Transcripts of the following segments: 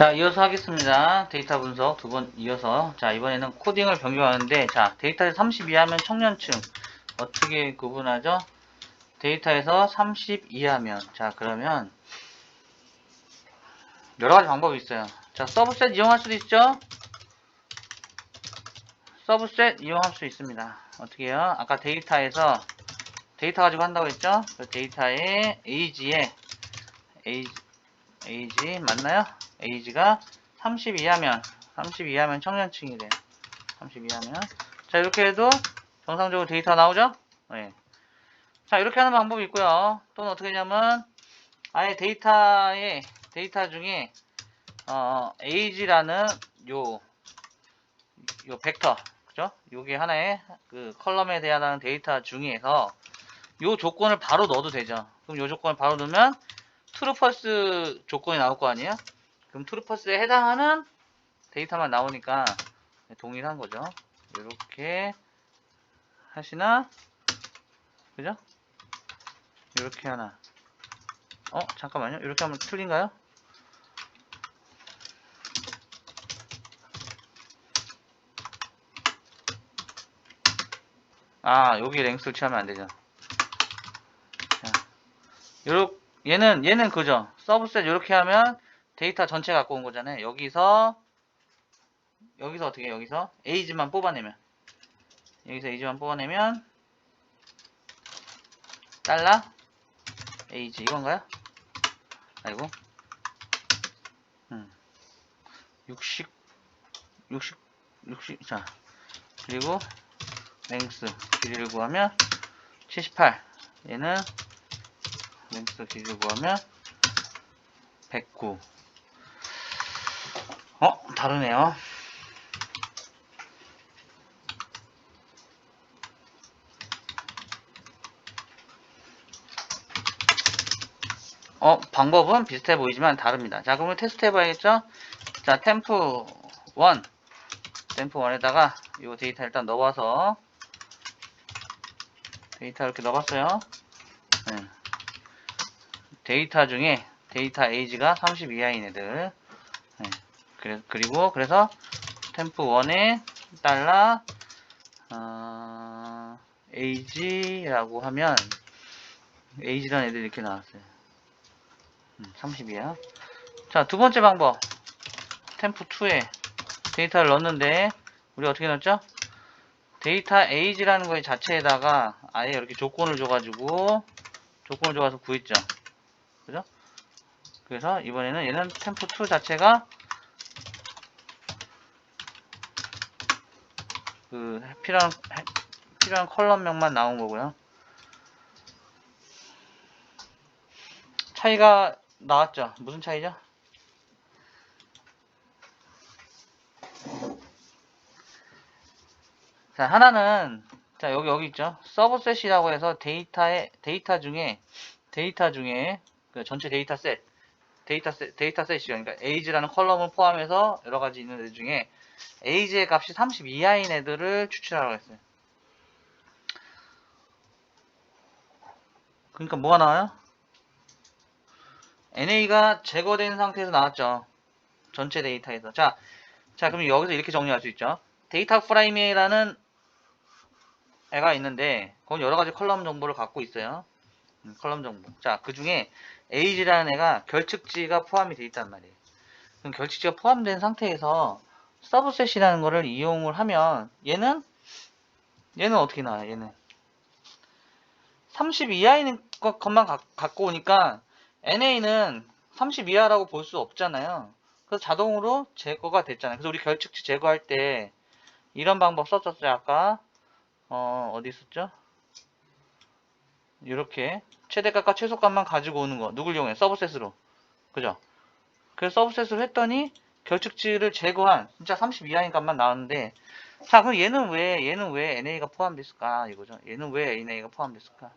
자, 이어서 하겠습니다. 데이터 분석 두 번 이어서. 자, 이번에는 코딩을 변경하는데, 자, 데이터에서 30 이하면 청년층. 어떻게 구분하죠? 데이터에서 30 이하면. 자, 그러면, 여러 가지 방법이 있어요. 자, 서브셋 이용할 수도 있죠? 서브셋 이용할 수 있습니다. 어떻게 해요? 아까 데이터 가지고 한다고 했죠? 그 데이터의 age에, age, 맞나요? age가 30 이하면 청년층이 돼요. 30 이하면. 자, 이렇게 해도 정상적으로 데이터 나오죠? 네. 자, 이렇게 하는 방법이 있고요. 또는 어떻게 하냐면, 아예 데이터 중에, age라는 요 벡터, 그죠? 요게 하나의 그 컬럼에 대한 데이터 중에서 요 조건을 바로 넣어도 되죠. 그럼 요 조건을 바로 넣으면 true false 조건이 나올 거 아니에요? 그럼 true false에 해당하는 데이터만 나오니까 동일한 거죠. 이렇게 하시나, 그죠? 이렇게 하나. 잠깐만요. 이렇게 하면 틀린가요? 여기 랭스를 취하면 안 되죠. 자, 얘는 그죠? 서브셋 이렇게 하면 데이터 전체 갖고 온 거잖아요. 여기서 어떻게 해요? 여기서 age만 뽑아내면 달러 age 이건가요? 아이고 60 자, 그리고 랭스 길이를 구하면 78. 얘는 랭스 길이를 구하면 109. 다르네요. 방법은 비슷해 보이지만 다릅니다. 자, 그러면 테스트 해봐야겠죠? 자, 템프1에다가 이 데이터 일단 넣어서 데이터 이렇게 넣어봤어요. 네. 데이터 중에 데이터 age가 30 이하인 애들. 네. 그래서 템프1에 달러 age라고 하면 age라는 애들이 이렇게 나왔어요. 30 이하. 자, 두 번째 방법. 템프2에 데이터를 넣었는데 우리 어떻게 넣었죠? 데이터 age라는 거 자체에다가 아예 이렇게 조건을 줘서 구했죠. 그죠? 그래서 이번에는 얘는 템프2 자체가 그 필요한 컬럼명만 나온 거고요. 차이가 나왔죠? 무슨 차이죠? 자, 하나는 자, 여기 있죠. 서브셋이라고 해서 데이터 중에 그 전체 데이터셋이죠. 그러니까 age라는 컬럼을 포함해서 여러 가지 있는 애들 중에 age의 값이 30 이하인 애들을 추출하라고 했어요. 그러니까 뭐가 나와요? NA가 제거된 상태에서 나왔죠. 전체 데이터에서. 자, 그럼 여기서 이렇게 정리할 수 있죠. 데이터 프라임이라는 애가 있는데 그건 여러 가지 컬럼 정보를 갖고 있어요. 컬럼 정보. 자, 그 중에 age라는 애가 결측지가 포함이 되어 있단 말이에요. 그럼 결측지가 포함된 상태에서 서브셋이라는 거를 이용을 하면 얘는 어떻게 나와요? 얘는 30 이하인 것만 갖고 오니까 NA는 30 이하라고 볼 수 없잖아요. 그래서 자동으로 제거가 됐잖아요. 그래서 우리 결측지 제거할 때 이런 방법 썼었어요. 아까 어디 있었죠? 이렇게 최대값과 최소값만 가지고 오는 거 누굴 이용해? 서브셋으로. 그죠? 그래서 서브셋으로 했더니 결측지를 제거한 진짜 30 이하인 값만 나왔는데, 자, 그럼 얘는 왜 NA가 포함됐을까? 이거죠. 얘는 왜 NA가 포함됐을까?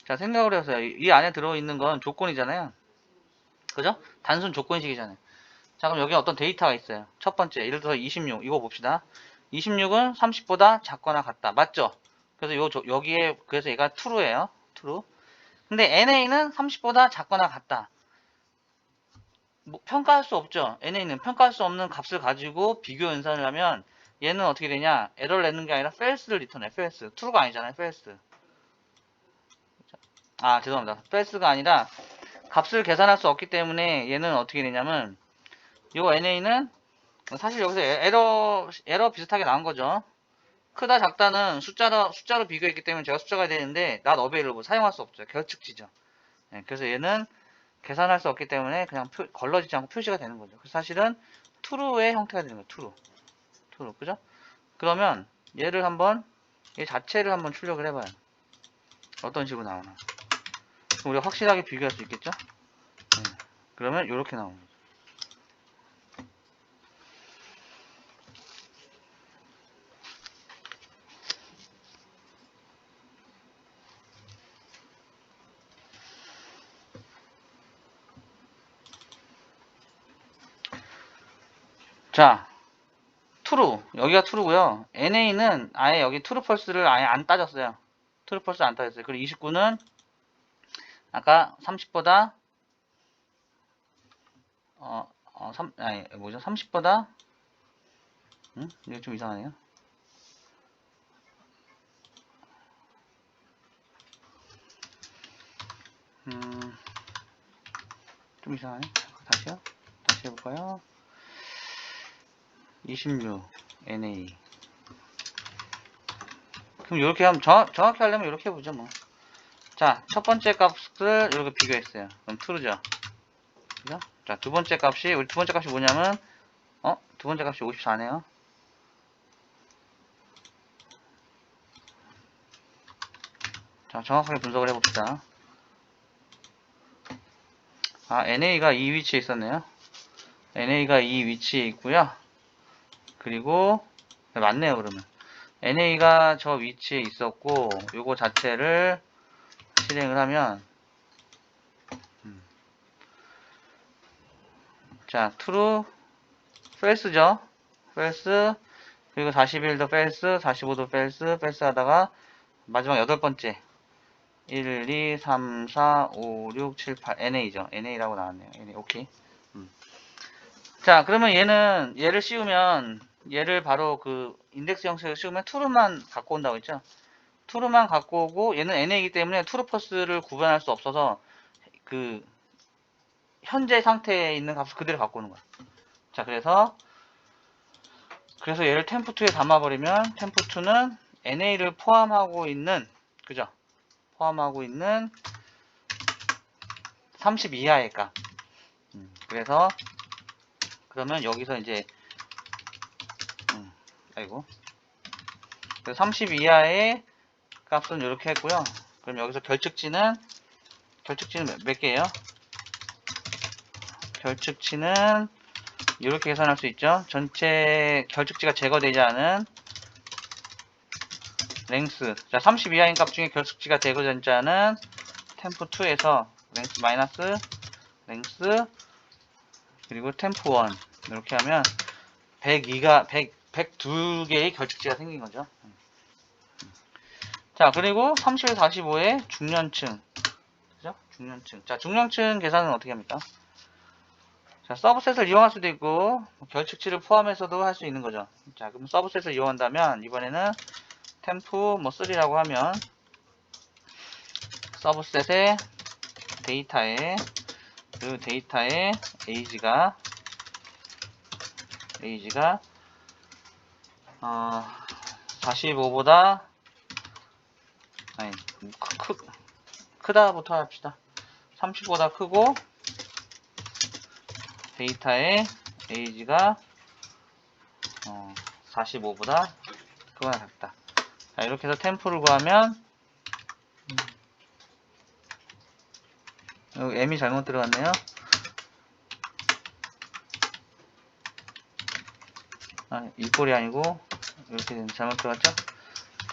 자, 생각을 해보세요. 이 안에 들어있는 건 조건이잖아요. 그죠? 단순 조건식이잖아요. 자, 그럼 여기 어떤 데이터가 있어요. 첫 번째, 예를 들어서 26, 이거 봅시다. 26은 30보다 작거나 같다. 맞죠? 그래서 그래서 얘가 true예요. true. 근데 NA는 30보다 작거나 같다. 뭐 평가할 수 없죠. NA는 평가할 수 없는 값을 가지고 비교 연산을 하면 얘는 어떻게 되냐? 에러를 내는 게 아니라 false를 리턴해. false. true가 아니잖아요. false. 아, 죄송합니다. false가 아니라 값을 계산할 수 없기 때문에 얘는 어떻게 되냐면 요 NA는 사실 여기서 에러 비슷하게 나온 거죠. 크다 작다는 숫자로 비교했기 때문에 제가 숫자가 되는데 not available 사용할 수 없죠. 결측지죠. 네, 그래서 얘는 계산할 수 없기 때문에 그냥 걸러지지 않고 표시가 되는 거죠. 그래서 사실은 true의 형태가 되는 거예요. true. 그죠? 그러면 얘 자체를 한번 출력을 해봐요. 어떤 식으로 나오나. 그럼 우리가 확실하게 비교할 수 있겠죠? 네. 그러면 이렇게 나오는 거죠. 자, true. 여기가 true고요. NA는 아예 여기 true, false를 아예 안 따졌어요. true, false 안 따졌어요. 그리고 29는 아까 30보다 30보다 이거 좀 이상하네요. 좀 이상하네. 다시 해볼까요? 26 NA. 그럼 이렇게 하면 정확히 하려면 이렇게 해보죠 뭐. 자, 첫 번째 값을 이렇게 비교했어요. 그럼 true죠. 그죠? 자, 두 번째 값이 뭐냐면 두 번째 값이 54네요. 자, 정확하게 분석을 해봅시다. NA가 이 위치에 있었네요. NA가 이 위치에 있고요. 그리고 맞네요. 그러면 NA가 저 위치에 있었고 요거 자체를 실행을 하면 자, true, false죠. false, 그리고 41도 false, 45도 false, false 하다가 마지막 여덟 번째 1, 2, 3, 4, 5, 6, 7, 8 NA죠. NA라고 나왔네요. NA. 오케이. 자, 그러면 얘를 씌우면 얘를 바로 그 인덱스 형식을 씌우면 true만 갖고 온다고 했죠. true만 갖고 오고 얘는 NA이기 때문에 true, false를 구분할 수 없어서 그 현재 상태에 있는 값을 그대로 갖고 오는 거야. 자, 그래서 얘를 temp2에 담아버리면 temp2는 NA를 포함하고 있는, 그죠? 포함하고 있는 30 이하의 값. 그래서 그러면 여기서 이제 그래서 30 이하의 값은 이렇게 했고요. 그럼 여기서 결측치는 몇 개예요? 결측치는 이렇게 계산할 수 있죠. 전체 결측치가 제거되지 않은 랭스. 자, 30 이하인 값 중에 결측치가 제거되지 않은 temp2에서 랭스 마이너스 랭스 그리고 temp1 이렇게 하면 102개의 결측치가 생긴 거죠. 자, 그리고 30에서 45의 중년층. 그죠? 중년층. 자, 중년층 계산은 어떻게 합니까? 자, 서브셋을 이용할 수도 있고, 결측치를 포함해서도 할 수 있는 거죠. 자, 그럼 서브셋을 이용한다면, 이번에는 temp 3라고 하면, 서브셋의 데이터에, 그 데이터의 age가 45보다, 아니, 크다부터 합시다. 30보다 크고, 데이터의 age가 45보다 그거나 같다. 자, 이렇게 해서 템프를 구하면 여기 m이 잘못 들어갔네요. 일꼴이 아니고 이렇게 잘못 들어갔죠.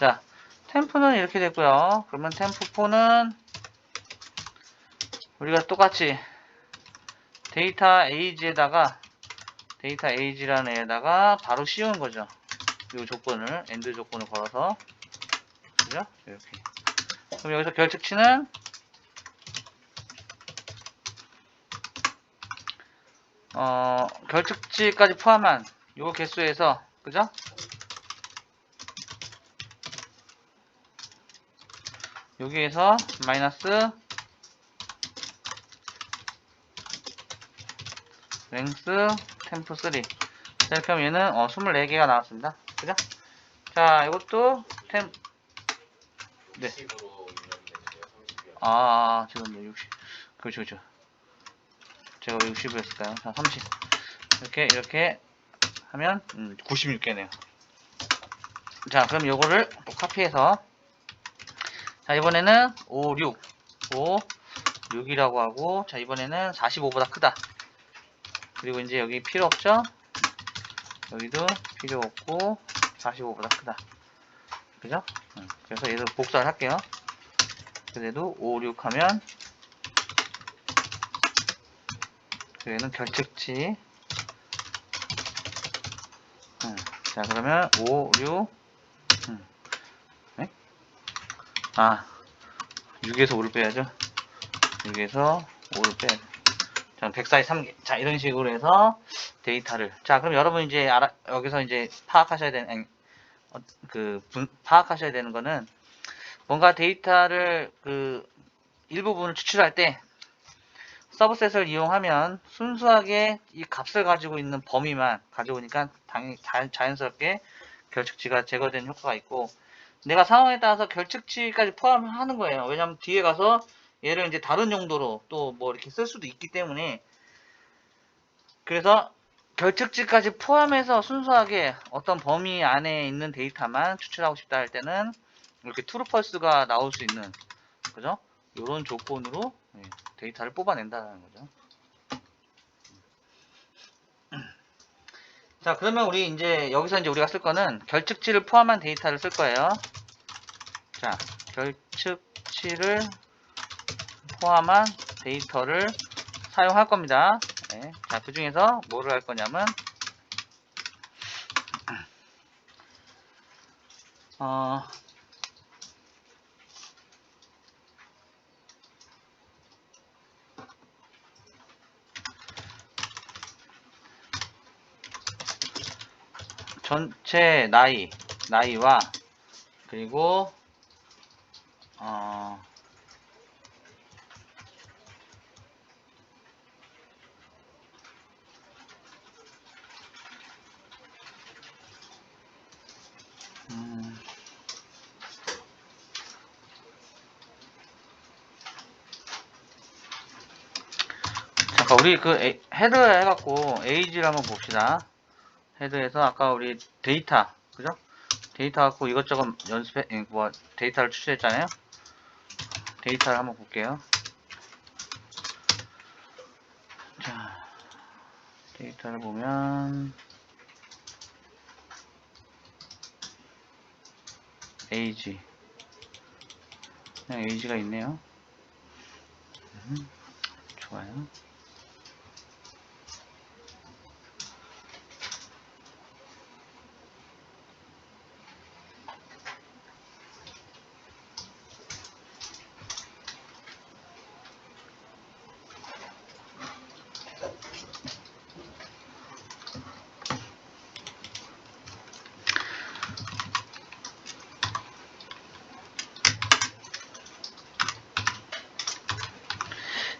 자, 템프는 이렇게 됐고요. 그러면 템프4는 우리가 똑같이 데이터 age라는 애에다가 바로 씌우는 거죠. 이 조건을 엔드 조건을 걸어서, 그죠? 이렇게. 그럼 여기서 결측치는 결측지까지 포함한 요 개수에서, 그죠? 여기에서 마이너스 랭스 템프 3. 이렇게 하면 얘는 24개가 나왔습니다. 그죠? 자, 이것도 네. 60으로 입력되는데요. 30이요. 지금 60. 그렇죠. 제가 왜 60을 했을까요? 자, 30. 이렇게 하면 96개네요. 자, 그럼 요거를 또 카피해서, 자, 이번에는 5, 6이라고 하고, 자, 이번에는 45보다 크다. 그리고 이제 여기 필요 없죠? 여기도 필요 없고, 45보다 크다. 그죠? 그래서 얘도 복사를 할게요. 그래도 5, 6 하면, 얘는 결측치. 자, 그러면 5, 6, 네? 6에서 5를 빼야죠. 6에서 5를 빼야죠. 자, 100사이 3개. 자, 이런 식으로 해서 데이터를. 자, 그럼 여러분 이제 여기서 이제 파악하셔야 되는, 파악하셔야 되는 거는, 뭔가 데이터를 일부분을 추출할 때, 서브셋을 이용하면 순수하게 이 값을 가지고 있는 범위만 가져오니까 당연히 자연스럽게 결측치가 제거되는 효과가 있고, 내가 상황에 따라서 결측치까지 포함하는 거예요. 왜냐면 뒤에 가서 얘를 이제 다른 용도로 또 뭐 이렇게 쓸 수도 있기 때문에. 그래서 결측치까지 포함해서 순수하게 어떤 범위 안에 있는 데이터만 추출하고 싶다 할 때는 이렇게 트루펄스가 나올 수 있는, 그죠? 이런 조건으로 데이터를 뽑아낸다는 거죠. 자, 그러면 우리 이제 여기서 이제 우리가 쓸 거는 결측치를 포함한 데이터를 쓸 거예요. 자, 결측치를 포함한 데이터를 사용할 겁니다. 네. 자, 그 중에서 뭐를 할 거냐면, 전체 나이와, 그리고, 잠깐 우리 헤드 해갖고 에이지를 한번 봅시다. 헤드에서 아까 우리 데이터, 그죠? 데이터 갖고 이것저것 데이터를 추출했잖아요. 데이터를 한번 볼게요. 자, 데이터를 보면 에이지, 그냥 에이지가 있네요. 좋아요.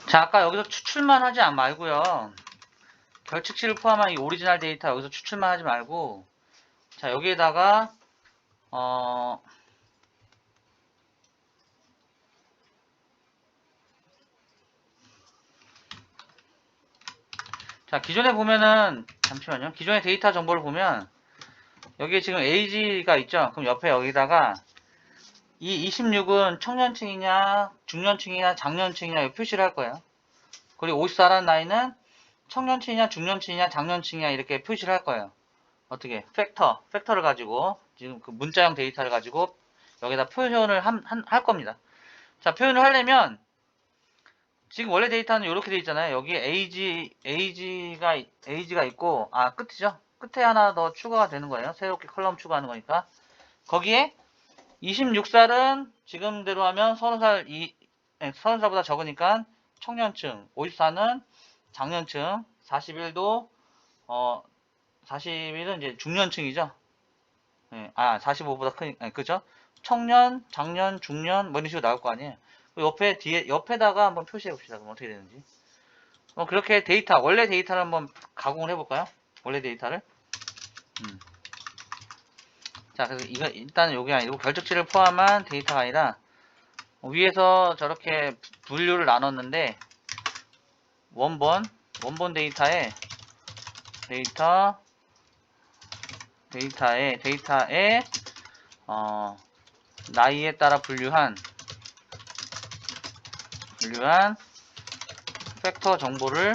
자, 아까 여기서 추출만 하지 말고요. 결측치를 포함한 이 오리지널 데이터 여기서 추출만 하지 말고, 자, 여기에다가 자, 기존에 보면은, 잠시만요. 기존의 데이터 정보를 보면 여기에 지금 AG가 있죠. 그럼 옆에 여기다가 이 26은 청년층이냐 중년층이냐 장년층이냐 표시를 할 거예요. 그리고 54라는 나이는 청년층이냐 중년층이냐 장년층이냐 이렇게 표시를 할 거예요. 어떻게? 팩터를 가지고 지금 그 문자형 데이터를 가지고 여기다 표현을 할 겁니다. 자, 표현을 하려면 지금 원래 데이터는 이렇게 돼 있잖아요. 여기 AG가 있고, 끝이죠. 끝에 하나 더 추가가 되는 거예요. 새롭게 컬럼 추가하는 거니까. 거기에 26살은 지금대로 하면 30살보다 적으니까 청년층, 54는 장년층, 41도 41은 이제 중년층이죠. 예, 45보다 큰, 그죠? 청년, 장년, 중년, 뭐 이런 식으로 나올 거 아니에요. 옆에다가 한번 표시해 봅시다. 그럼 어떻게 되는지. 그렇게 원래 데이터를 한번 가공을 해볼까요? 원래 데이터를. 자, 그래서 일단은 요게 아니고 결적지를 포함한 데이터가 아니라, 위에서 저렇게 분류를 나눴는데, 원본 데이터에, 나이에 따라 분류한 팩터 정보를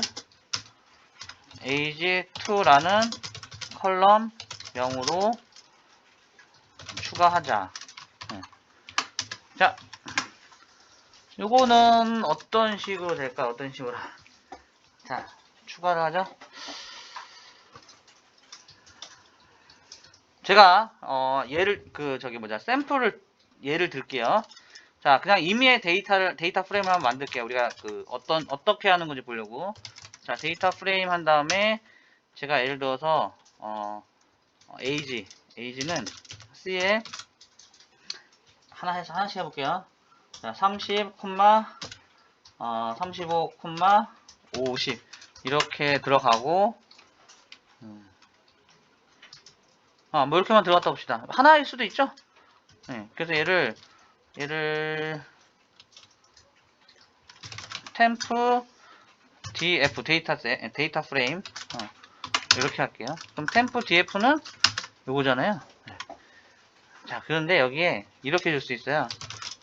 age2라는 컬럼 명으로 추가하자. 자, 요거는 어떤 식으로 될까? 어떤 식으로? 자, 추가를 하죠. 제가 샘플을 예를 들게요. 자, 그냥 임의의 데이터 프레임을 한번 만들게요. 우리가 어떻게 하는 건지 보려고. 자, 데이터 프레임 한 다음에 제가 예를 들어서 age는 c에 하나씩 해볼게요. 자, 30, 35, 50 이렇게 들어가고, 뭐 이렇게만 들어갔다 봅시다. 하나일 수도 있죠. 네, 그래서 얘를 temp df 데이터 프레임 이렇게 할게요. 그럼 temp df는 요거잖아요. 네. 자, 그런데 여기에 이렇게 줄 수 있어요.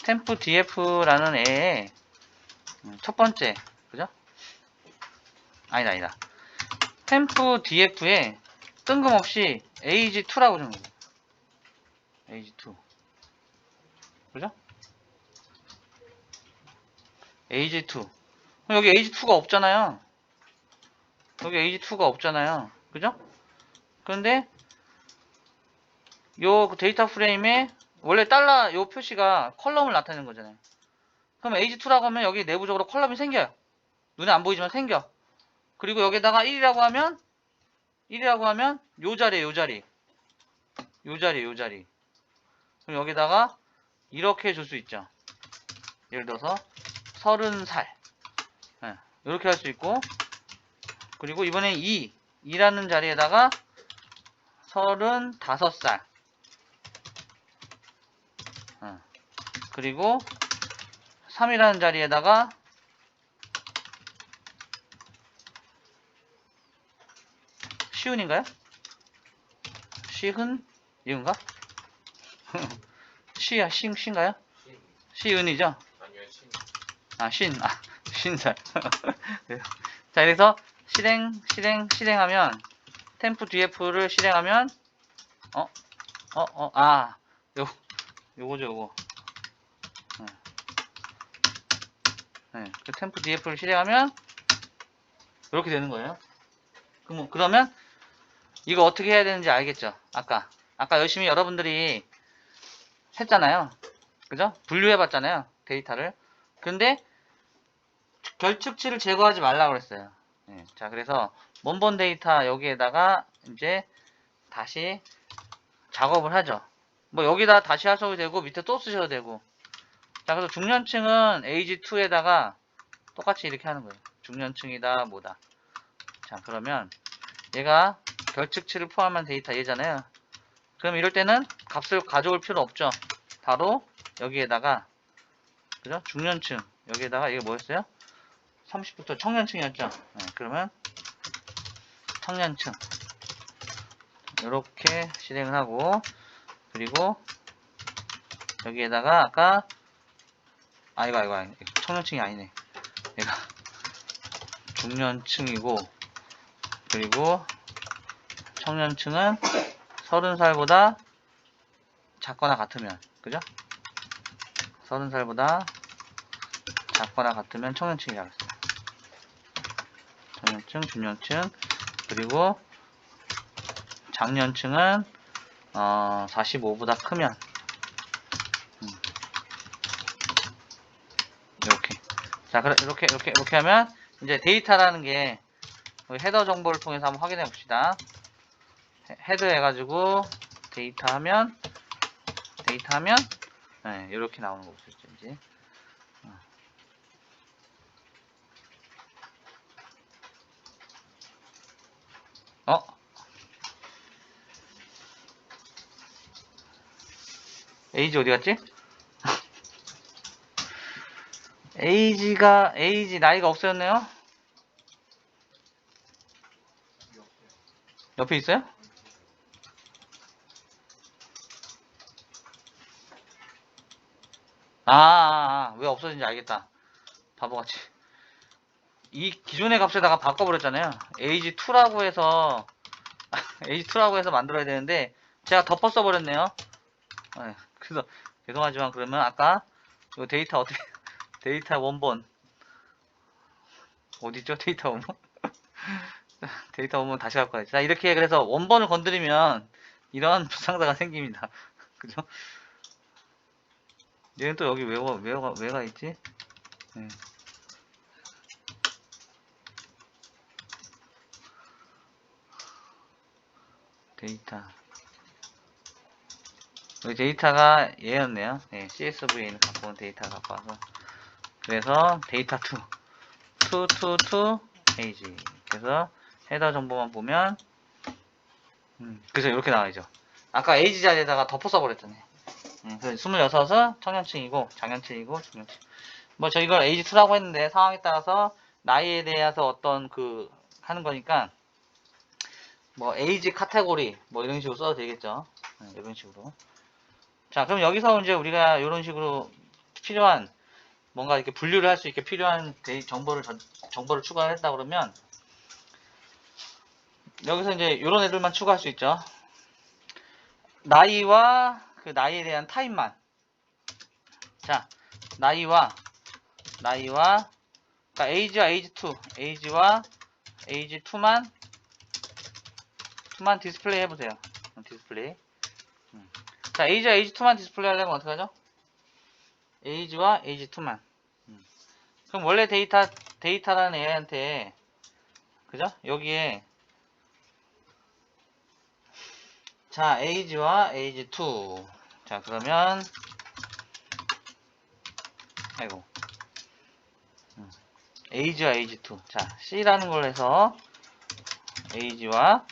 temp df라는 애의 첫 번째, 그죠? 아니다. temp df에 뜬금없이 age2라고 주는 거예요. age2. 그죠? age2. 여기 age2가 없잖아요. 그죠? 그런데 요 데이터 프레임에 원래 요 표시가 컬럼을 나타내는 거잖아요. 그럼 age2라고 하면 여기 내부적으로 컬럼이 생겨요. 눈에 안 보이지만 생겨. 그리고 여기다가 1이라고 하면 요 자리. 그럼 여기다가 이렇게 줄 수 있죠. 예를 들어서 30살. 네, 이렇게 할 수 있고, 그리고 이번엔 2라는 자리에다가 35살. 그리고 3이라는 자리에다가 시은인가요? 이건가? 신가요? 시은이죠? 아니요, 신살. 자, 그래서 실행하면, temp df를 실행하면, 요거죠. 네, 그 temp df를 실행하면, 이렇게 되는 거예요. 그러면, 이거 어떻게 해야 되는지 알겠죠? 아까 열심히 여러분들이 했잖아요. 그죠? 분류해봤잖아요. 데이터를. 근데, 결측치를 제거하지 말라고 그랬어요. 네, 자, 그래서 원본 데이터 여기에다가 이제 다시 작업을 하죠. 뭐 여기다 다시 하셔도 되고 밑에 또 쓰셔도 되고. 자, 그래서 중년층은 age2에다가 똑같이 이렇게 하는 거예요. 중년층이다 뭐다. 자, 그러면 얘가 결측치를 포함한 데이터 얘잖아요. 그럼 이럴 때는 값을 가져올 필요 없죠. 바로 여기에다가, 그죠? 중년층 여기에다가 이게 뭐였어요? 30부터 청년층이었죠. 네, 그러면 청년층 이렇게 실행을 하고, 그리고 여기에다가 아까 이거 청년층이 아니네. 얘가 중년층이고, 그리고 청년층은 30살보다 작거나 같으면, 그죠? 30살보다 작거나 같으면 청년층이라고 했어요. 청년층, 중년층, 그리고 장년층은 45보다 크면, 이렇게. 자, 이렇게 하면 이제 데이터라는 게 헤더 정보를 통해서 한번 확인해 봅시다. 헤드 해가지고 데이터 하면 네, 이렇게 나오는 거 보시죠. 이제 에이지 어디 갔지? 에이지 나이가 없어졌네요. 옆에 있어요? 왜 없어진지 알겠다. 바보같이. 이 기존의 값에다가 바꿔버렸잖아요. age2라고 해서 age2라고 해서 만들어야 되는데 제가 덮어 써버렸네요. 네, 그래서 죄송하지만 그러면 아까 이 데이터 어떻게 데이터 원본 어디죠? 데이터 원본 데이터 원본 다시 갖고 와야지. 자, 이렇게 그래서 원본을 건드리면 이런 불상사가 생깁니다. 그죠? 얘는 또 여기 왜가 있지? 네. 데이터 여기 데이터가 얘였네요. 네, CSV에는 갖고 온 데이터 갖고 와서 그래서 데이터 2 페이지 그래서 헤더 정보만 보면 그래서 이렇게 나와야죠. 아까 에이지 자리에다가 덮어 써버렸잖아요. 그래서 26은 청년층이고 장년층이고 중년층. 뭐 저 이걸 에이지 2라고 했는데 상황에 따라서 나이에 대해서 어떤 그 하는 거니까 뭐 에이지 카테고리 뭐 이런 식으로 써도 되겠죠. 이런 식으로. 자, 그럼 여기서 이제 우리가 이런 식으로 필요한 뭔가 이렇게 분류를 할 수 있게 필요한 정보를 추가했다 그러면 여기서 이제 이런 애들만 추가할 수 있죠. 나이와 그 나이에 대한 타입만. 자, 나이와 그러니까 age와 age2만 디스플레이 해보세요. 디스플레이. 자, age와 age2만 디스플레이 하려면 어떻게 하죠? age와 age2만. 그럼 원래 데이터라는 애한테 그죠? 여기에 자, age와 age2. 자, 그러면 아이고. age와 age2. 자, c라는 걸 해서 age와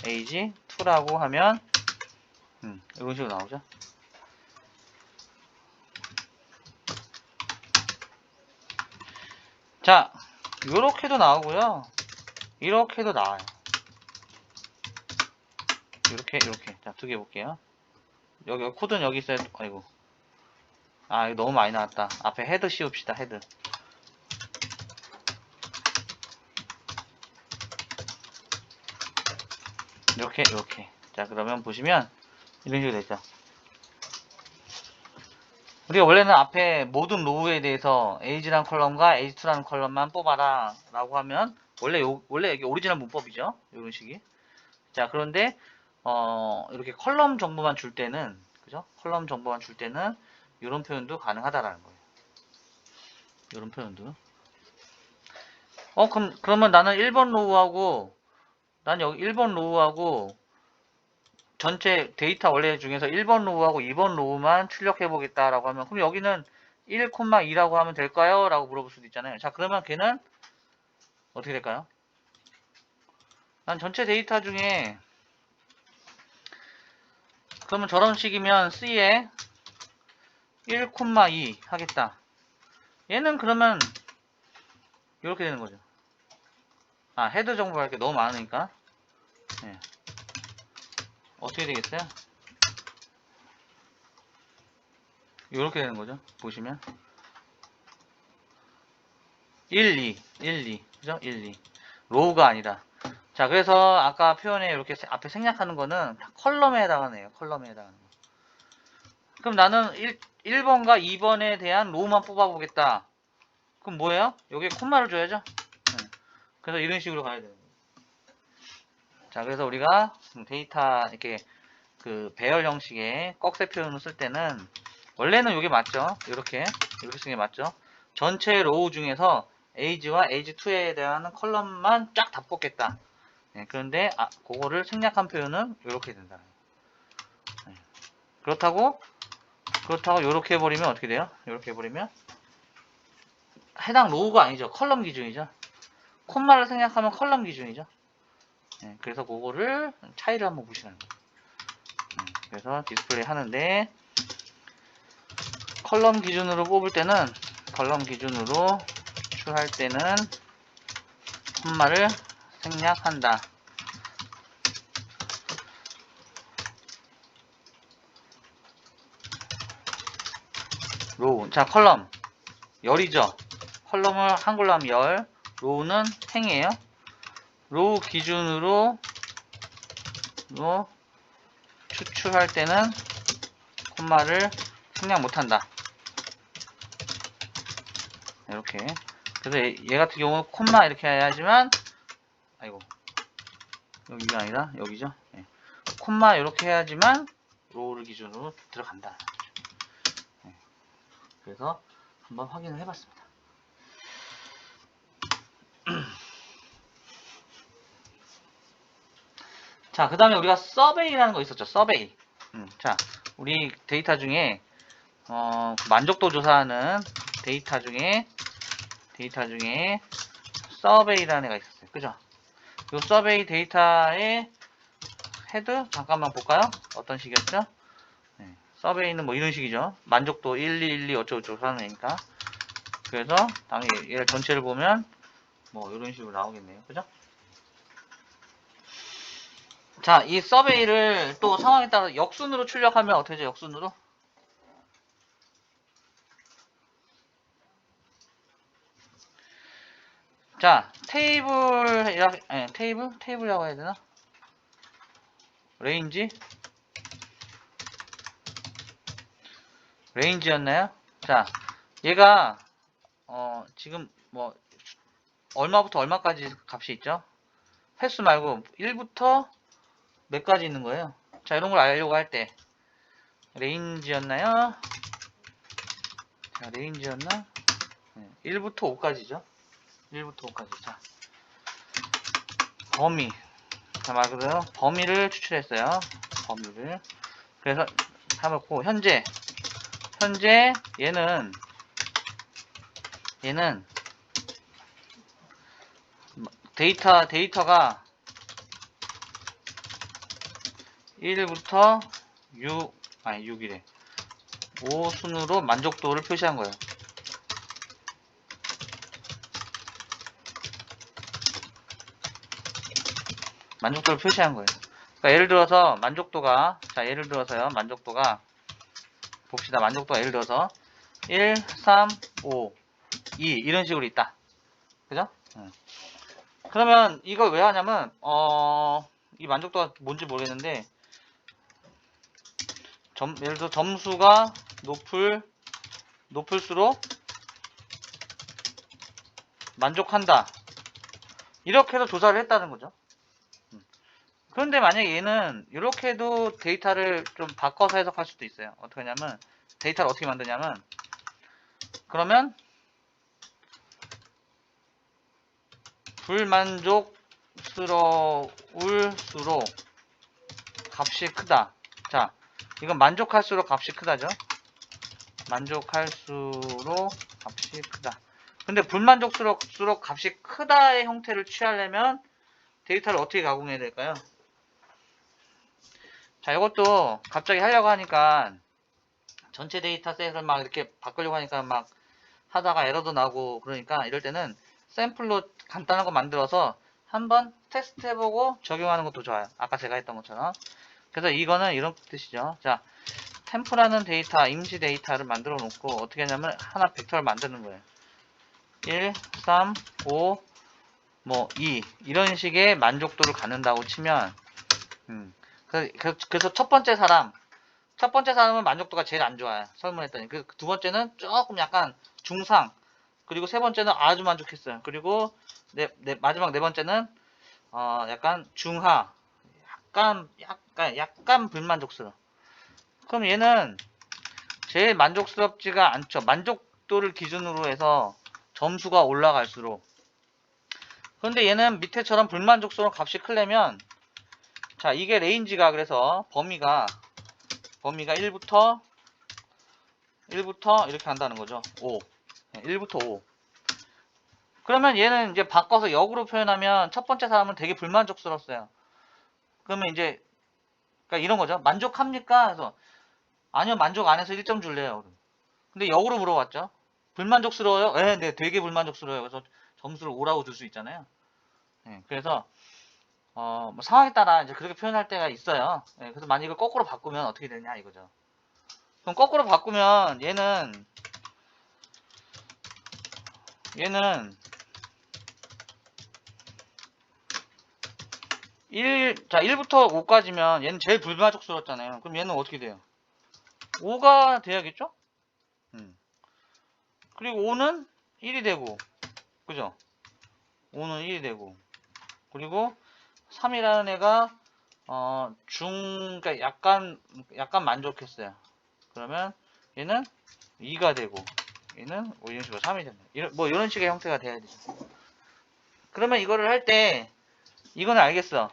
age2라고 하면 이런 식으로 나오죠. 자, 요렇게도 나오고요. 이렇게도 나와요. 이렇게. 자, 두 개 볼게요. 여기 코드는 여기 있어요. 아이고. 이거 너무 많이 나왔다. 앞에 헤드 씌웁시다. 헤드. 이렇게. 자, 그러면 보시면 이런 식으로 되죠. 우리가 원래는 앞에 모든 로우에 대해서 age라는 컬럼과 age2라는 컬럼만 뽑아라 라고 하면 원래 이게 오리지널 문법이죠. 이런 식이. 자, 그런데 이렇게 컬럼 정보만 줄 때는 그죠? 컬럼 정보만 줄 때는 이런 표현도 가능하다라는 거예요. 이런 표현도. 그러면 나는 1번 로우하고 난 여기 1번 로우하고 전체 데이터 원래 중에서 1번 로우하고 2번 로우만 출력해 보겠다라고 하면 그럼 여기는 1,2라고 하면 될까요? 라고 물어볼 수도 있잖아요. 자, 그러면 걔는 어떻게 될까요? 난 전체 데이터 중에 그러면 저런 식이면 C에 1,2 하겠다. 얘는 그러면 이렇게 되는 거죠. 헤드 정보가 이렇게 너무 많으니까 네. 어떻게 되겠어요? 이렇게 되는 거죠. 보시면 1, 2 그죠? 1, 2 로우가 아니라 자, 그래서 아까 표현에 이렇게 앞에 생략하는 거는 다 컬럼에 해당하는 애예요. 컬럼에 해당하는 거. 그럼 나는 1번과 2번에 대한 로우만 뽑아보겠다. 그럼 뭐예요? 여기에 콤마를 줘야죠. 그래서 이런 식으로 가야 돼요. 자, 그래서 우리가 데이터 이렇게 그 배열 형식의 꺽쇠 표현을 쓸 때는 원래는 이게 맞죠. 이렇게 쓰는 게 맞죠. 전체 로우 중에서 age와 age2에 대한 컬럼만 쫙 다 뽑겠다. 네, 그런데 그거를 생략한 표현은 이렇게 된다. 네. 그렇다고 이렇게 해버리면 어떻게 돼요? 이렇게 해버리면 해당 로우가 아니죠. 컬럼 기준이죠. 콤마를 생략하면 컬럼 기준이죠. 네, 그래서 그거를 차이를 한번 보시라는 거예요. 그래서 디스플레이 하는데 컬럼 기준으로 뽑을 때는 컬럼 기준으로 추출할 때는 콤마를 생략한다. 로우. 자, 컬럼. 열이죠. 컬럼을 한글로 하면 열. 로우는 행이에요. 로우 기준으로 추출할 때는 콤마를 생략 못한다. 이렇게. 그래서 얘 같은 경우는 콤마 이렇게 해야지만, 아이고, 여기가 아니라 여기죠. 네. 콤마 이렇게 해야지만 로우를 기준으로 들어간다. 네. 그래서 한번 확인을 해봤습니다. 자, 그 다음에 우리가 서베이라는 거 있었죠. 서베이. 자, 우리 데이터 중에 만족도 조사하는 데이터 중에 서베이라는 애가 있었어요. 그죠? 이 서베이 데이터의 헤드 잠깐만 볼까요? 어떤 식이었죠? 네, 서베이는 뭐 이런 식이죠. 만족도 1212 어쩌고저쩌고 하는 애니까. 그래서 당연히 얘를 전체를 보면 뭐 이런 식으로 나오겠네요. 그죠? 자, 이 서베이를 또 상황에 따라 역순으로 출력하면 어떻게 되죠? 역순으로? 자, 테이블이라고 해야 되나? 레인지였나요? 자, 얘가 지금 뭐 얼마부터 얼마까지 값이 있죠? 횟수 말고 1부터 몇 가지 있는 거예요. 자, 이런 걸 알려고 할 때 레인지였나요? 자, 레인지였나? 1부터 5까지죠. 1부터 5까지. 자, 범위. 자, 말 그대로 범위를 추출했어요. 범위를. 그래서 해놓고 현재 얘는 데이터가 1부터 6이래. 5순으로 만족도를 표시한 거예요. 만족도를 표시한 거예요. 그러니까 예를 들어서 예를 들어서요. 봅시다. 만족도가 예를 들어서 1, 3, 5, 2 이런 식으로 있다. 그죠? 그러면 이걸 왜 하냐면 이 만족도가 뭔지 모르겠는데 예를 들어 점수가 높을수록 만족한다. 이렇게 해서 조사를 했다는 거죠. 그런데 만약에 얘는 이렇게도 데이터를 좀 바꿔서 해석할 수도 있어요. 어떻게 하냐면 데이터를 어떻게 만드냐면 그러면 불만족스러울수록 값이 크다. 자, 이건 만족할수록 값이 크다죠. 만족할수록 값이 크다. 근데 불만족스러울수록 값이 크다의 형태를 취하려면 데이터를 어떻게 가공해야 될까요? 자, 이것도 갑자기 하려고 하니까 전체 데이터셋을 막 이렇게 바꾸려고 하니까 막 하다가 에러도 나고 그러니까 이럴 때는 샘플로 간단한 거 만들어서 한번 테스트 해보고 적용하는 것도 좋아요. 아까 제가 했던 것처럼. 그래서 이거는 이런 뜻이죠. 자, 템프라는 데이터, 임시 데이터를 만들어 놓고 어떻게 하냐면 하나 벡터를 만드는 거예요. 1, 3, 5, 뭐 2 이런 식의 만족도를 갖는다고 치면 그래서 첫 번째 사람은 만족도가 제일 안 좋아요. 설문했더니. 두 번째는 조금 약간 중상. 그리고 세 번째는 아주 만족했어요. 그리고 마지막 네 번째는 약간 중하. 약간 불만족스러워. 그럼 얘는 제일 만족스럽지가 않죠. 만족도를 기준으로 해서 점수가 올라갈수록. 그런데 얘는 밑에처럼 불만족스러운 값이 크려면, 자, 이게 레인지가, 그래서 범위가 1부터 이렇게 한다는 거죠. 5. 1부터 5. 그러면 얘는 이제 바꿔서 역으로 표현하면 첫 번째 사람은 되게 불만족스러웠어요. 그러면 이제, 그러니까 이런 거죠. 만족합니까? 그래서, 아니요, 만족 안 해서 1점 줄래요. 근데 역으로 물어봤죠. 불만족스러워요? 네, 되게 불만족스러워요. 그래서 점수를 5라고 줄 수 있잖아요. 네, 그래서, 뭐 상황에 따라 이제 그렇게 표현할 때가 있어요. 네, 그래서 만약 이걸 거꾸로 바꾸면 어떻게 되냐 이거죠. 그럼 거꾸로 바꾸면 얘는 1부터 5까지면 얘는 제일 불만족스럽잖아요. 그럼 얘는 어떻게 돼요? 5가 돼야겠죠? 그리고 5는 1이 되고, 그죠? 5는 1이 되고, 그리고 3이라는 애가, 그러니까 약간 만족했어요. 그러면 얘는 2가 되고, 얘는 뭐 이런 식으로 3이 됩니다. 이런 식의 형태가 돼야 되죠. 그러면 이거를 할 때, 이거는 알겠어.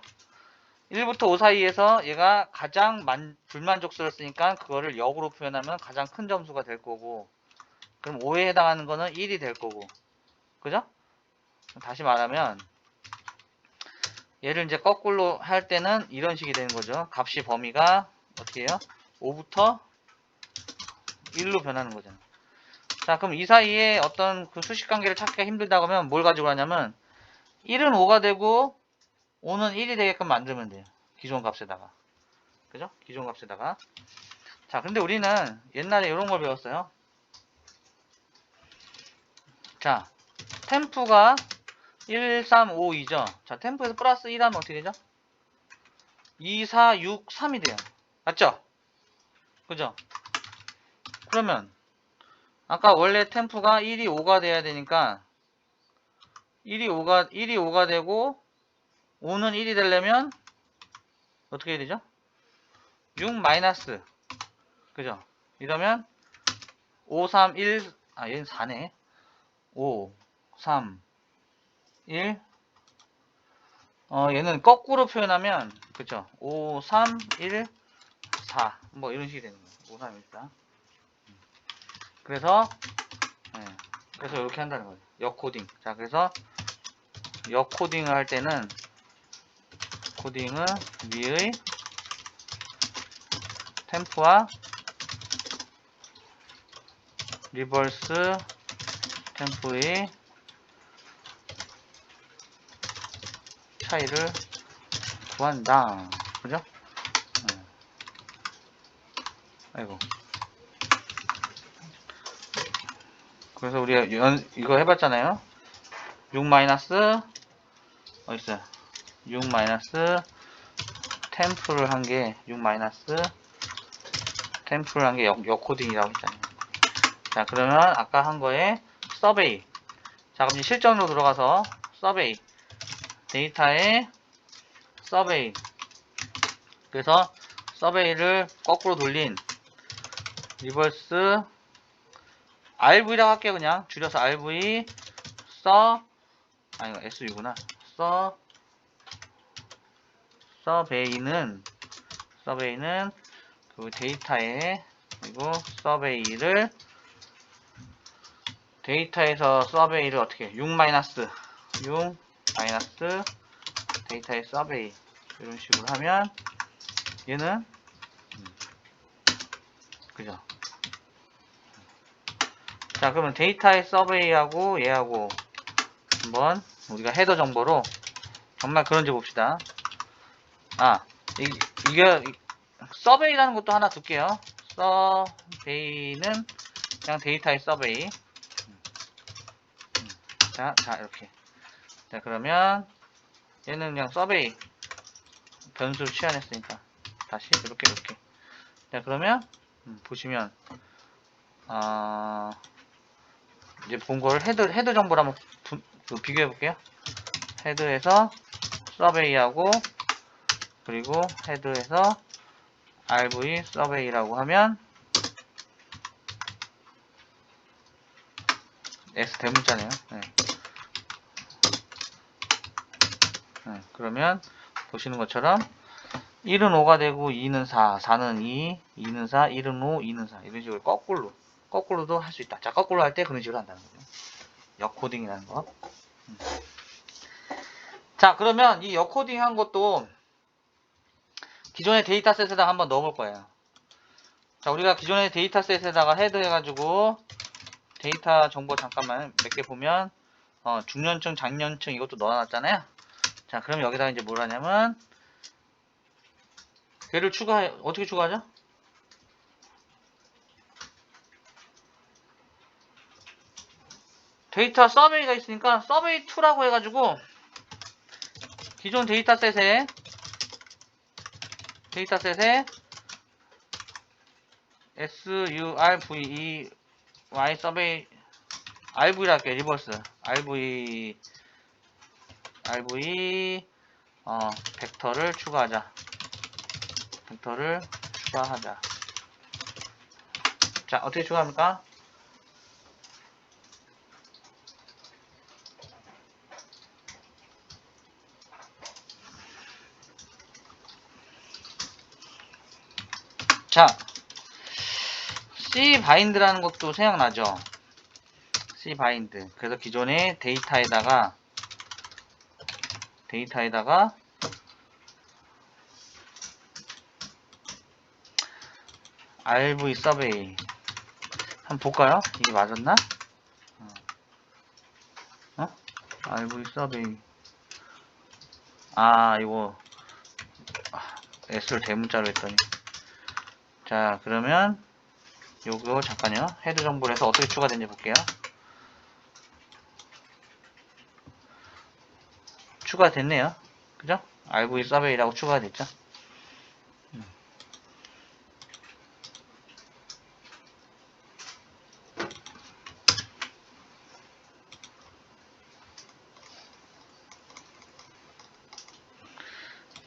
1부터 5 사이에서 얘가 가장 불만족스럽으니까 그거를 역으로 표현하면 가장 큰 점수가 될 거고, 그럼 5에 해당하는 거는 1이 될 거고, 그죠? 다시 말하면 얘를 이제 거꾸로 할 때는 이런 식이 되는 거죠. 값이 범위가 어떻게 해요? 5부터 1로 변하는 거잖아. 자, 그럼 이 사이에 어떤 그 수식 관계를 찾기가 힘들다고 하면 뭘 가지고 하냐면 1은 5가 되고 5는 1이 되게끔 만들면 돼요. 기존 값에다가. 그죠? 기존 값에다가. 자, 근데 우리는 옛날에 이런 걸 배웠어요. 자, 템프가 1, 3, 5, 2죠. 자, 템프에서 플러스 1 하면 어떻게 되죠? 2, 4, 6, 3이 돼요. 맞죠? 그죠? 그러면 아까 원래 템프가 1이 5가 돼야 되니까 1이 5가 되고 5는 1이 되려면 어떻게 해야 되죠? 6 마이너스, 그죠? 이러면 5, 3, 1, 얘는 4네. 5, 3, 1. 얘는 거꾸로 표현하면, 그죠? 5, 3, 1, 4. 뭐 이런 식이 되는 거예요. 5, 3, 1, 4. 그래서, 그래서 이렇게 한다는 거예요. 역코딩. 자, 그래서 역코딩을 할 때는, 코딩은 위의 템프와 리버스 템프의 차이를 구한다. 그죠? 아이고. 그래서 우리가 이거 해봤잖아요. 6 마이너스, 어딨어요? 6 마이너스 템프를 한 게, 6 마이너스 템프를 한 게 역코딩이라고 했잖아요. 자, 그러면 아까 한 거에 서베이. 자, 그럼 이제 실전으로 들어가서 서베이. 데이터에 서베이. 그래서 서베이를 거꾸로 돌린 리버스 RV라고 할게요. 그냥 줄여서 RV 이거 SU구나. 서베이는 그 데이터에, 그리고 데이터에서 서베이를 어떻게 해? 6 마이너스 데이터의 서베이, 이런 식으로 하면 얘는 그죠? 자, 그러면 데이터의 서베이하고 얘하고 한번 우리가 헤더 정보로 정말 그런지 봅시다. 이게 서베이라는 것도 하나 둘게요. 서베이는 그냥 데이터의 서베이. 자, 이렇게. 자, 그러면 얘는 그냥 서베이 변수를 취한했으니까 다시 이렇게. 자, 그러면 보시면 이제 본 걸 헤드 정보를 한번 비교해 볼게요. 헤드에서 서베이하고, 그리고 헤드에서 RV 서베이라고 하면 S 대문자네요. 네. 네. 그러면 보시는 것처럼 1은 5가 되고 2는 4, 4는 2, 2는 4, 1은 5, 2는 4 이런 식으로 거꾸로도 할 수 있다. 자, 거꾸로 할 때 그런 식으로 한다는 거죠. 역코딩이라는 거. 자, 그러면 이 역코딩 한 것도 기존의 데이터셋에다가 한번 넣어볼 거예요. 자, 우리가 기존의 데이터셋에다가 헤드 해가지고 데이터 정보 잠깐만 몇 개 보면 중년층, 장년층 이것도 넣어놨잖아요. 자, 그럼 여기다가 이제 뭘 하냐면 걔를 어떻게 추가하죠? 데이터 서베이가 있으니까 서베이 2라고 해가지고 기존 데이터셋에 SURVEY 서베이 RV라 할게요. 리버스 RV 벡터를 추가하자. 자, 어떻게 추가합니까? 자, C 바인드라는 것도 생각나죠? C 바인드. 그래서 기존의 데이터에다가 RV 서베이 한번 볼까요? 이게 맞았나? RV 서베이 이거 S를 대문자로 했더니 자, 그러면 요거 잠깐요. 헤드 정보를 해서 어떻게 추가되는지 볼게요. 추가됐네요. 그죠? RV 서베이라고 추가가 됐죠?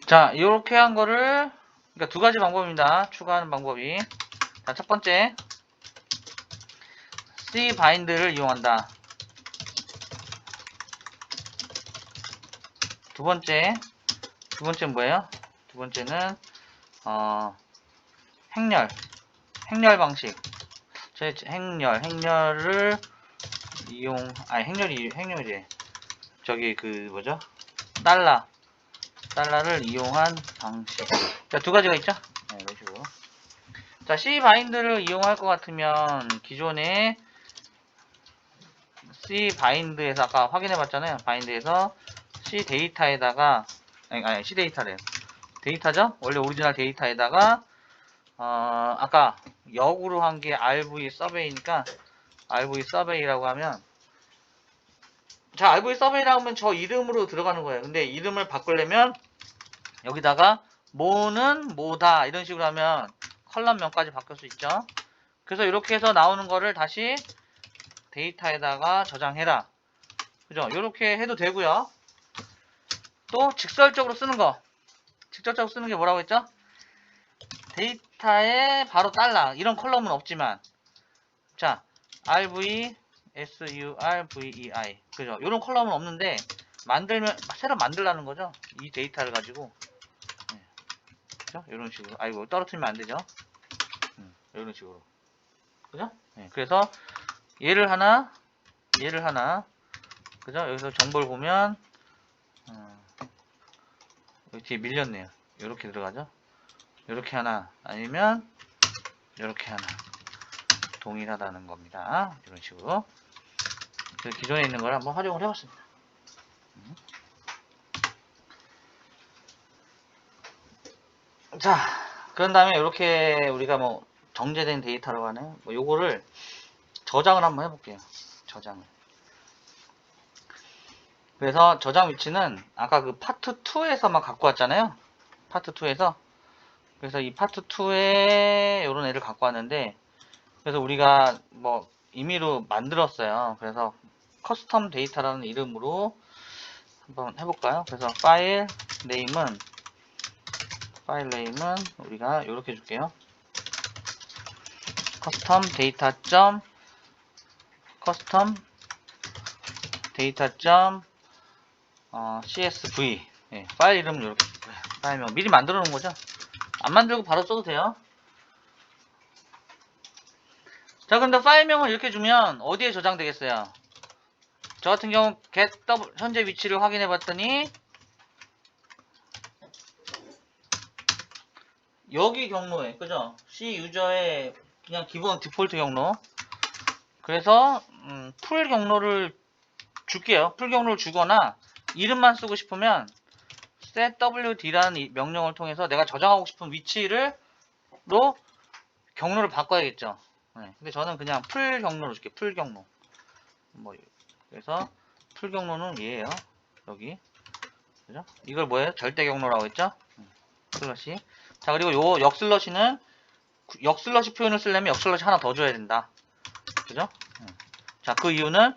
자, 이렇게 한 거를 그러니까 두 가지 방법입니다. 추가하는 방법이. 자, 첫 번째 C 바인드를 이용한다. 두 번째는 뭐예요? 두 번째는 행렬 방식. 행렬을 행렬이지. 저기 뭐죠? 달러를 이용한 방식. 자, 두 가지가 있죠? 네, 이런 식으로. 자, C 바인드를 이용할 것 같으면 기존에 C 바인드에서 아까 확인해 봤잖아요. 바인드에서 C 데이터에다가 C 데이터래요. 데이터죠? 원래 오리지널 데이터에다가 아까 역으로 한 게 RV 서베이니까 RV 서베이라고 하면 자, RV 서베이라고 하면 저 이름으로 들어가는 거예요. 근데 이름을 바꾸려면 여기다가 뭐는 뭐다 이런 식으로 하면 컬럼명까지 바뀔 수 있죠. 그래서 이렇게 해서 나오는 거를 다시 데이터에다가 저장해라. 그죠? 이렇게 해도 되고요. 또 직설적으로 쓰는 게 뭐라고 했죠? 데이터에 바로 달러 이런 컬럼은 없지만 자, RV SURVEI 그죠? 이런 컬럼은 없는데 새로 만들라는 거죠. 이 데이터를 가지고 그죠? 이런 식으로 이거 떨어뜨리면 안 되죠. 이런 식으로 그죠? 네, 그래서 얘를 하나 그죠? 여기서 정보를 보면 여기 뒤에 밀렸네요. 이렇게 들어가죠. 이렇게 하나 아니면 이렇게 하나 동일하다는 겁니다. 이런 식으로 기존에 있는 걸 한번 활용을 해봤습니다. 자, 그런 다음에 이렇게 우리가 뭐 정제된 데이터라고 하네요. 뭐 요거를 저장을 한번 해볼게요. 저장을. 그래서 저장 위치는 아까 그 파트 2에서만 갖고 왔잖아요. 파트 2에서. 그래서 이 파트 2에 이런 애를 갖고 왔는데 그래서 우리가 뭐 임의로 만들었어요. 그래서 커스텀 데이터라는 이름으로 한번 해볼까요? 그래서 파일 네임은 우리가 이렇게 줄게요. 커스텀 데이터 점 커스텀 데이터 .csv 예, 파일 이름은 이렇게 파일명 미리 만들어 놓은 거죠. 안 만들고 바로 써도 돼요. 자, 근데 파일명을 이렇게 주면 어디에 저장되겠어요? 저 같은 경우 get 현재 위치를 확인해 봤더니 여기 경로에, 그죠? C 유저의 그냥 기본 디폴트 경로. 그래서 풀 경로를 줄게요. 풀 경로를 주거나 이름만 쓰고 싶으면 setwd라는 명령을 통해서 내가 저장하고 싶은 위치로 경로를 바꿔야겠죠. 네, 근데 저는 그냥 풀 경로로 줄게요. 풀 경로. 뭐 그래서 풀 경로는 얘예요. 여기. 그죠? 이걸 뭐예요? 절대 경로라고 했죠? 슬러시. 자, 그리고 요 역슬러시는 역슬러시 표현을 쓰려면 역슬러시 하나 더 줘야 된다. 그죠? 자, 그 이유는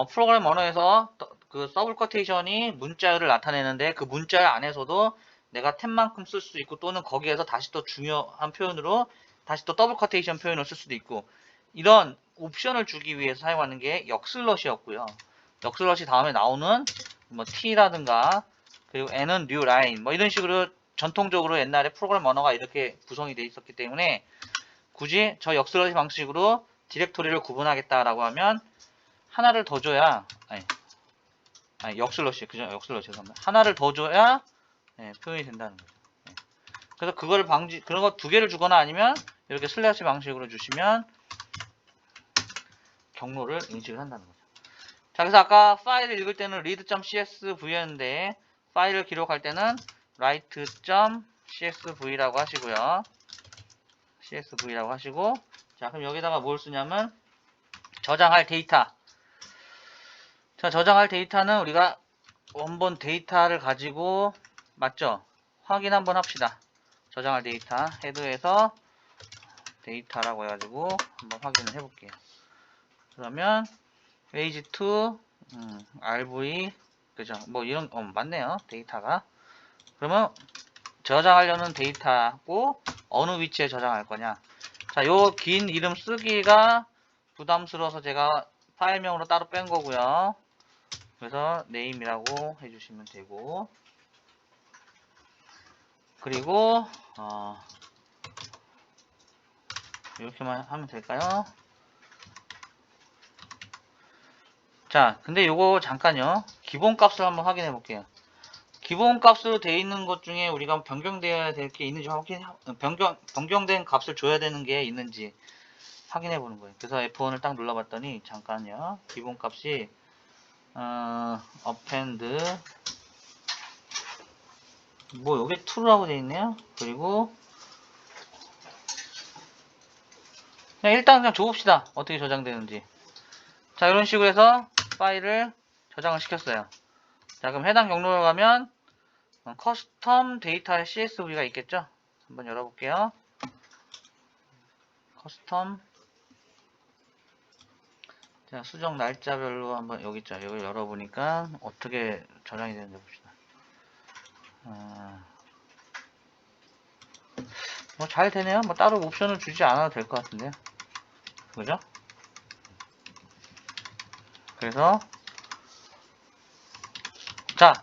프로그램 언어에서 그 더블 커테이션이 문자열을 나타내는데 그 문자열 안에서도 내가 템만큼 쓸 수 있고 또는 거기에서 다시 또 중요한 표현으로 다시 또 더블 커테이션 표현을 쓸 수도 있고 이런 옵션을 주기 위해서 사용하는 게 역슬러시였고요. 역슬러시 다음에 나오는 뭐 t라든가 그리고 n은 new line 뭐 이런 식으로 전통적으로 옛날에 프로그램 언어가 이렇게 구성이 되어 있었기 때문에 굳이 저 역슬러시 방식으로 디렉토리를 구분하겠다라고 하면 하나를 더 줘야 아니 역슬러시 그죠? 역슬러시 죄송합니다. 하나를 더 줘야 표현이 된다는 거죠. 그래서 그거를 그런 거 두 개를 주거나 아니면 이렇게 슬래시 방식으로 주시면 경로를 인식을 한다는 거죠. 자, 그래서 아까 파일을 읽을 때는 read.csv였는데 파일을 기록할 때는 write.csv라고 하시고요. csv라고 하시고 자, 그럼 여기다가 뭘 쓰냐면 저장할 데이터. 자, 저장할 데이터는 우리가 원본 데이터를 가지고 맞죠? 확인 한번 합시다. 저장할 데이터 헤드에서 데이터라고 해가지고 한번 확인을 해볼게요. 그러면 page2 rv 그죠? 뭐 이런 맞네요. 데이터가. 그러면 저장하려는 데이터고 어느 위치에 저장할 거냐. 자, 요 긴 이름 쓰기가 부담스러워서 제가 파일명으로 따로 뺀 거고요. 그래서 name이라고 해주시면 되고 그리고 이렇게만 하면 될까요? 자, 근데 요거 잠깐요. 기본 값을 한번 확인해 볼게요. 기본 값으로 되어 있는 것 중에 우리가 변경되어야 될 게 있는지 변경된 값을 줘야 되는 게 있는지 확인해 보는 거예요. 그래서 F1을 딱 눌러봤더니 잠깐요. 기본 값이 append 뭐 여기 true라고 되어 있네요. 그리고 일단 그냥 줘봅시다. 어떻게 저장되는지. 자, 이런 식으로 해서 파일을 저장을 시켰어요. 자, 그럼 해당 경로로 가면 커스텀 데이터의 CSV가 있겠죠? 한번 열어볼게요. 커스텀 자, 수정 날짜별로 한번 여기 있죠. 여기 열어보니까 어떻게 저장이 되는지 봅시다. 뭐 잘 되네요. 뭐 따로 옵션을 주지 않아도 될 것 같은데요. 그죠? 그래서 자,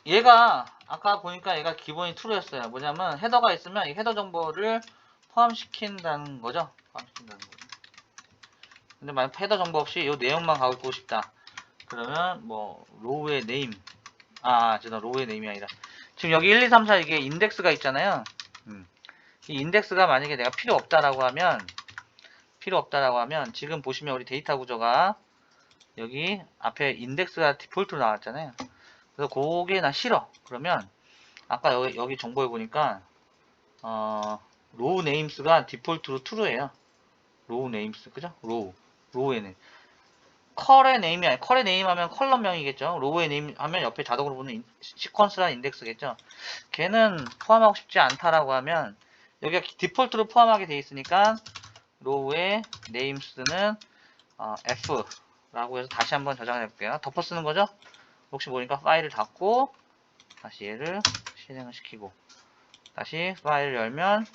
얘가 아까 보니까 얘가 기본이 true였어요. 뭐냐면 헤더가 있으면 이 헤더 정보를 포함시킨다는 거죠. 포함시킨다는 거죠. 근데 만약 헤더 정보 없이 이 내용만 갖고 싶다. 그러면 뭐 로우의 네임 죄송 로우의 네임이 아니라 지금 여기 1, 2, 3, 4 이게 인덱스가 있잖아요. 이 인덱스가 만약에 내가 필요 없다라고 하면 지금 보시면 우리 데이터 구조가 여기 앞에 인덱스가 디폴트로 나왔잖아요. 그래서 그게 나 싫어. 그러면 아까 여기 정보에 보니까 로우 네임스가 디폴트로 true예요. 로우 네임스 그죠? 로우의 네임. 컬의 네임이 아니라 컬의 네임 하면 컬럼명이겠죠. 로우의 네임 하면 옆에 자동으로 보는 시퀀스라는 인덱스겠죠. 걔는 포함하고 싶지 않다라고 하면 여기가 디폴트로 포함하게 되어 있으니까 로우의 네임스는 F라고 해서 다시 한번 저장해 볼게요. 덮어 쓰는 거죠. 혹시 모르니까 파일을 닫고 다시 얘를 실행을 시키고 다시 파일을 열면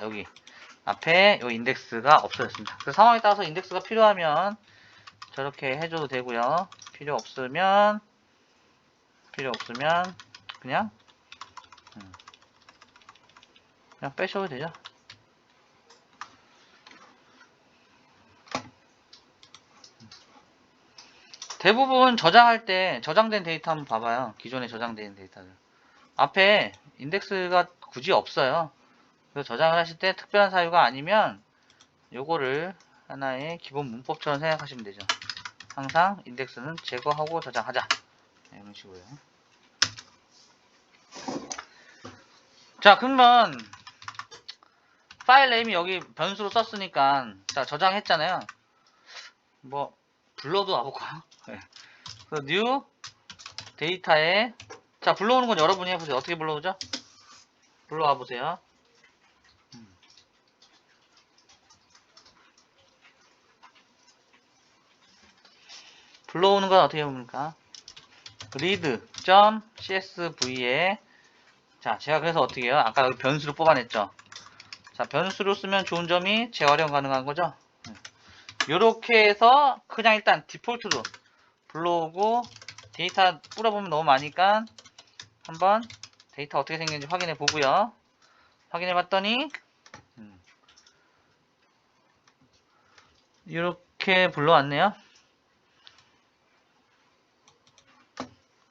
여기 앞에 요 인덱스가 없어졌습니다. 그 상황에 따라서 인덱스가 필요하면 저렇게 해줘도 되고요. 필요 없으면 그냥 빼셔도 되죠. 대부분 저장할 때 저장된 데이터 한번 봐봐요. 기존에 저장된 데이터들 앞에 인덱스가 굳이 없어요. 그래서 저장을 하실 때 특별한 사유가 아니면 요거를 하나의 기본 문법처럼 생각하시면 되죠. 항상 인덱스는 제거하고 저장하자. 이런 식으로요. 자, 그러면 파일 네임이 여기 변수로 썼으니까 자, 저장했잖아요. 뭐 불러도 와볼까요? 네. 그래서 new 데이터에 자, 불러오는 건 여러분이 해보세요. 어떻게 불러오죠? 불러와 보세요. 불러오는 건 어떻게 해봅니까? read.csv에 자, 제가 그래서 어떻게 해요? 아까 여기 변수를 뽑아냈죠? 자, 변수로 쓰면 좋은 점이 재활용 가능한 거죠? 요렇게 해서 그냥 일단 디폴트로 불러오고 데이터 뿌려보면 너무 많으니까 한번 데이터 어떻게 생겼는지 확인해 보고요. 확인해 봤더니 이렇게 불러왔네요.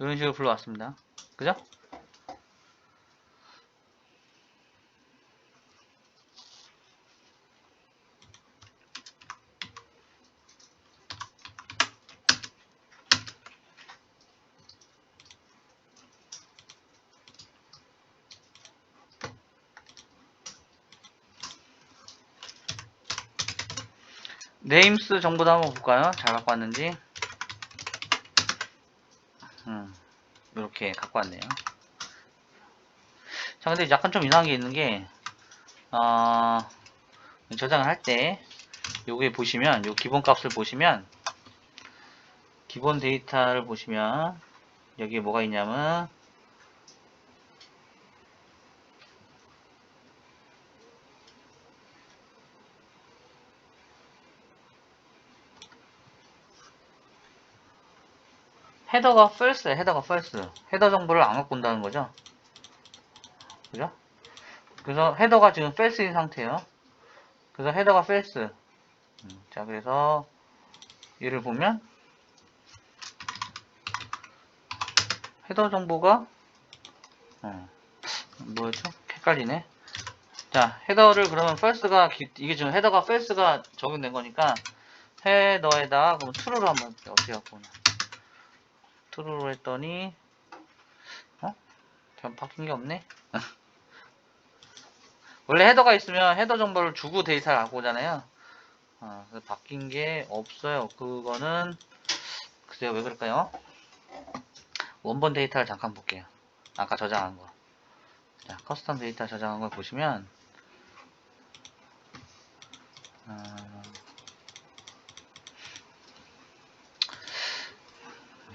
이런 식으로 불러왔습니다. 그죠? 네임스 정보도 한번 볼까요? 잘 갖고 왔는지. 이렇게 갖고 왔네요. 자, 근데 약간 좀 이상한 게 있는 게, 저장을 할 때, 여기 보시면, 요 기본 값을 보시면, 기본 데이터를 보시면, 여기에 뭐가 있냐면, 헤더가 false예요, 헤더가 false. 헤더 정보를 안 갖고 온다는 거죠. 그죠? 그래서 헤더가 지금 false인 상태예요. 그래서 헤더가 false. 자, 그래서 얘를 보면 헤더 정보가 뭐였죠? 헷갈리네. 자, 헤더를 그러면 false가 이게 지금 헤더가 false가 적용된 거니까 헤더에다가 그럼 true로 한번 어떻게 갖고 오나? true로 했더니 전 바뀐 게 없네. 원래 헤더가 있으면 헤더 정보를 주고 데이터를 갖고 오잖아요. 그래서 바뀐 게 없어요. 그거는 글쎄요, 왜 그럴까요? 원본 데이터를 잠깐 볼게요. 아까 저장한 거. 자, 커스텀 데이터 저장한 걸 보시면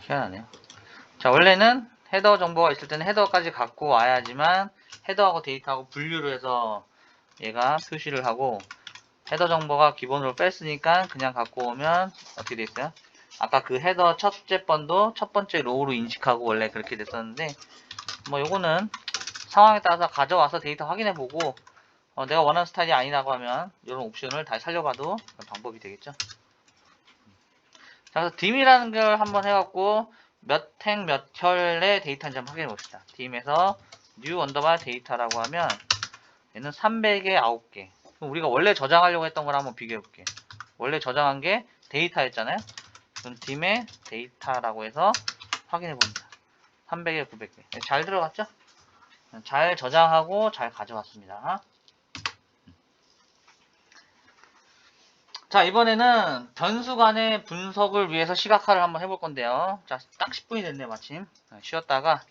희한하네요. 자, 원래는 헤더 정보가 있을 때는 헤더까지 갖고 와야지만 헤더하고 데이터하고 분류를 해서 얘가 표시를 하고 헤더 정보가 기본으로 뺐으니까 그냥 갖고 오면 어떻게 돼 있어요? 아까 그 헤더 첫째 번도 첫 번째 로우로 인식하고 원래 그렇게 됐었는데 뭐 요거는 상황에 따라서 가져와서 데이터 확인해 보고 내가 원하는 스타일이 아니라고 하면 이런 옵션을 다시 살려봐도 방법이 되겠죠. 자, 그래서 dim이라는 걸 한번 해갖고 몇 행 몇 혈의 데이터인지 한번 확인해 봅시다. dim에서 new underbar 데이터라고 하면 얘는 300에 9개. 그럼 우리가 원래 저장하려고 했던 걸 한번 비교해 볼게. 원래 저장한 게 데이터였잖아요. 그럼 dim의 데이터라고 해서 확인해 봅니다. 300에 900개. 잘 들어갔죠? 잘 저장하고 잘 가져왔습니다. 자, 이번에는 변수 간의 분석을 위해서 시각화를 한번 해볼 건데요. 자, 딱 10분이 됐네요, 마침. 쉬었다가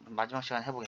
마지막 시간 해보겠습니다.